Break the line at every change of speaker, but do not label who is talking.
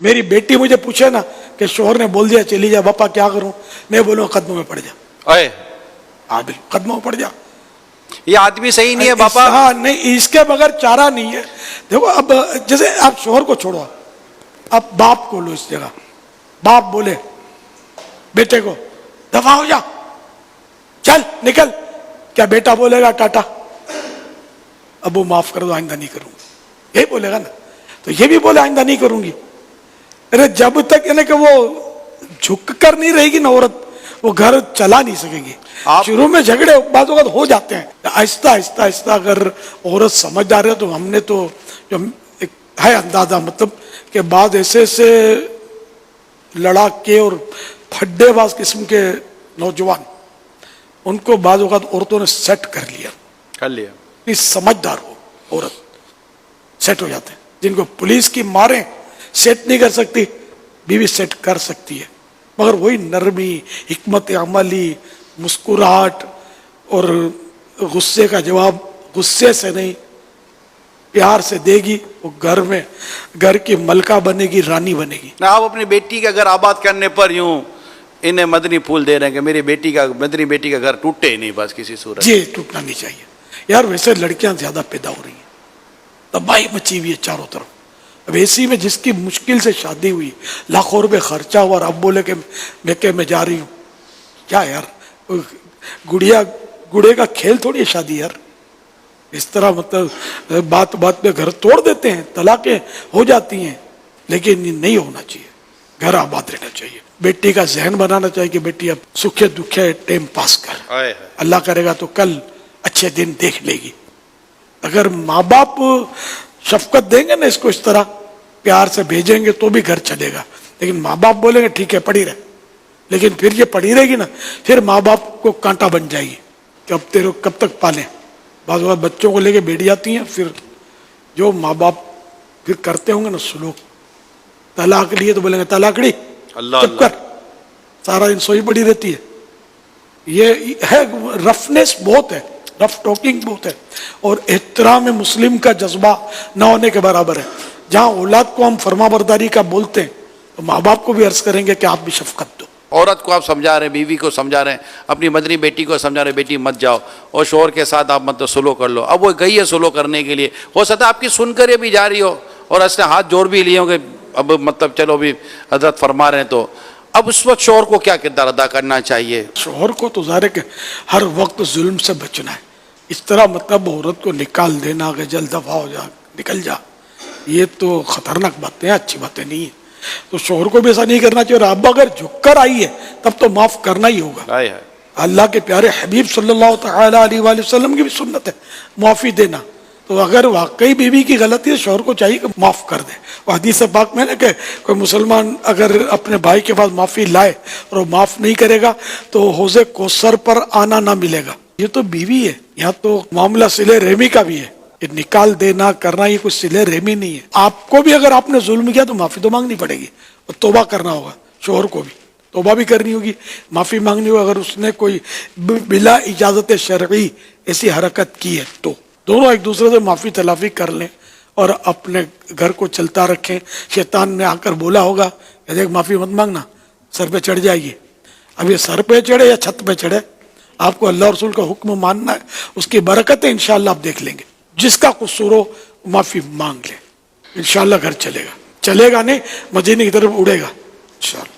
میری بیٹی مجھے پوچھے نا کہ شوہر نے بول دیا چلی جا باپا کیا کروں, میں بولوں قدموں میں پڑ جا. ہاں قدموں میں پڑ جا.
یہ آدمی صحیح نہیں ہے باپا.
ہاں نہیں, اس کے بغیر چارہ نہیں ہے. دیکھو اب جیسے آپ شوہر کو چھوڑو, اب باپ کو لو اس جگہ. باپ بولے بیٹے کو دفع ہو جا, چل نکل, کیا بیٹا بولے گا ٹاٹا ابو معاف کر دو آئندہ نہیں کروں گا, یہی بولے گا نا. تو یہ بھی بولے آئندہ نہیں کروں گی. ارے جب تک یعنی کہ وہ جھک کر نہیں رہے گی نا عورت, وہ گھر چلا نہیں سکے گی. شروع میں جھگڑے بعض اوقات ہو جاتے ہیں, آہستہ آہستہ آہستہ اگر عورت سمجھدار ہے تو ہم نے تو جو ایک ہے اندازہ, مطلب کہ بعض ایسے ایسے لڑاکے اور پھڈے باز قسم کے نوجوان, ان کو بعض اوقات عورتوں نے سیٹ کر لیا. سمجھدار ہو عورت سیٹ ہو جاتے ہیں. جن کو پولیس کی ماریں سیٹ نہیں کر سکتی, بیوی سیٹ کر سکتی ہے, مگر وہی نرمی, حکمت عملی, مسکراہٹ اور غصے کا جواب غصے سے نہیں پیار سے دے گی, وہ گھر میں گھر کی ملکہ بنے گی, رانی بنے گی.
آپ اپنی بیٹی کے گھر آباد کرنے پر یوں انہیں مدنی پھول دے رہے ہیں کہ میری بیٹی کا مدنی بیٹی کا گھر ٹوٹے ہی نہیں بس کسی صورت.
جی ٹوٹنا نہیں چاہیے یار. ویسے لڑکیاں زیادہ پیدا ہو رہی ہیں, تباہی مچی ہوئی ہے چاروں طرف. اب ایسی میں جس کی مشکل سے شادی ہوئی, لاکھوں روپے خرچہ ہوا, اور اب بولے کہ میں جا رہی ہوں, کیا یار گڑیا گڑے کا کھیل تھوڑی ہے شادی یار. اس طرح مطلب بات بات پہ گھر توڑ دیتے ہیں, طلاقیں ہو جاتی ہیں. لیکن یہ نہیں ہونا چاہیے, گھر آباد رہنا چاہیے. بیٹی کا ذہن بنانا چاہیے کہ بیٹی اب سکھے دکھے ٹائم پاس کر, اللہ کرے گا تو کل اچھے دن دیکھ لے گی. اگر ماں باپ شفقت دیں گے نا اس کو, اس طرح پیار سے بھیجیں گے تو بھی گھر چلے گا. لیکن ماں باپ بولیں گے ٹھیک ہے پڑھی رہے, لیکن پھر یہ پڑھی رہے گی نا, پھر ماں باپ کو کانٹا بن جائے گی کہ اب تیرے کب تک پالیں. بعض بار بچوں کو لے کے بیٹھ جاتی ہیں, پھر جو ماں باپ پھر کرتے ہوں گے نا سلوک, طلاق لیے تو بولیں گے طلاقڑی چپ کر, سارا دن سوئی پڑی رہتی ہے. یہ ہے رفنیس بہت ہے, رف ٹاکنگ بہت ہے, اور احترام مسلم کا جذبہ نہ ہونے کے برابر ہے. جہاں اولاد کو ہم فرما برداری کا بولتے ہیں تو ماں باپ کو بھی عرض کریں گے کہ آپ بھی شفقت دو.
عورت کو آپ سمجھا رہے ہیں, بیوی کو سمجھا رہے ہیں, اپنی مدنی بیٹی کو سمجھا رہے ہیں بیٹی مت جاؤ, اور شوہر کے ساتھ آپ مطلب سلو کر لو. اب وہ گئی ہے سلو کرنے کے لیے, ہو سکتا ہے آپ کی سن کر یہ بھی جا رہی ہو, اور اس نے ہاتھ جوڑ بھی لیے ہوں کہ اب مطلب چلو بھی حضرت فرما رہے ہیں. تو اب اس وقت شوہر کو کیا کردار ادا کرنا چاہیے؟
شوہر کو تو ظاہر ہے کہ ہر وقت ظلم سے بچنا ہے. اس طرح مطلب عورت کو نکال دینا کہ جلد دفع ہو جا, نکل جا, یہ تو خطرناک باتیں ہیں, اچھی باتیں نہیں ہیں. تو شوہر کو بھی ایسا نہیں کرنا چاہیے. اور اب اگر جھک کر آئی ہے تب تو معاف کرنا ہی ہوگا. اللہ کے پیارے حبیب صلی اللہ تعالی علیہ وآلہ وسلم کی بھی سنت ہے معافی دینا. تو اگر واقعی بیوی کی غلطی ہے, شوہر کو چاہیے کہ معاف کر دے. اور حدیث پاک میں نے کہ کوئی مسلمان اگر اپنے بھائی کے پاس معافی لائے اور وہ معاف نہیں کرے گا تو حوض کوثر پر آنا نہ ملے گا. یہ تو بیوی ہے, یہاں تو معاملہ صلہ رحمی کا بھی ہے. یہ نکال دینا کرنا یہ کوئی صلہ رحمی نہیں ہے. آپ کو بھی اگر آپ نے ظلم کیا تو معافی تو مانگنی پڑے گی, اور توبہ کرنا ہوگا. شوہر کو بھی توبہ بھی کرنی ہوگی, معافی مانگنی ہوگی اگر اس نے کوئی بلا اجازت شرعی ایسی حرکت کی ہے. تو دونوں ایک دوسرے سے معافی تلافی کر لیں اور اپنے گھر کو چلتا رکھیں. شیطان نے آ کر بولا ہوگا کہ دیکھ معافی مت مانگنا, سر پہ چڑھ جائے گی. اب یہ سر پہ چڑھے یا چھت پہ چڑھے, آپ کو اللہ رسول کا حکم ماننا ہے. اس کی برکتیں انشاءاللہ آپ دیکھ لیں گے. جس کا قصور ہو معافی مانگ لے, انشاءاللہ گھر چلے گا. چلے گا نہیں مدینے کی طرف اڑے گا انشاءاللہ.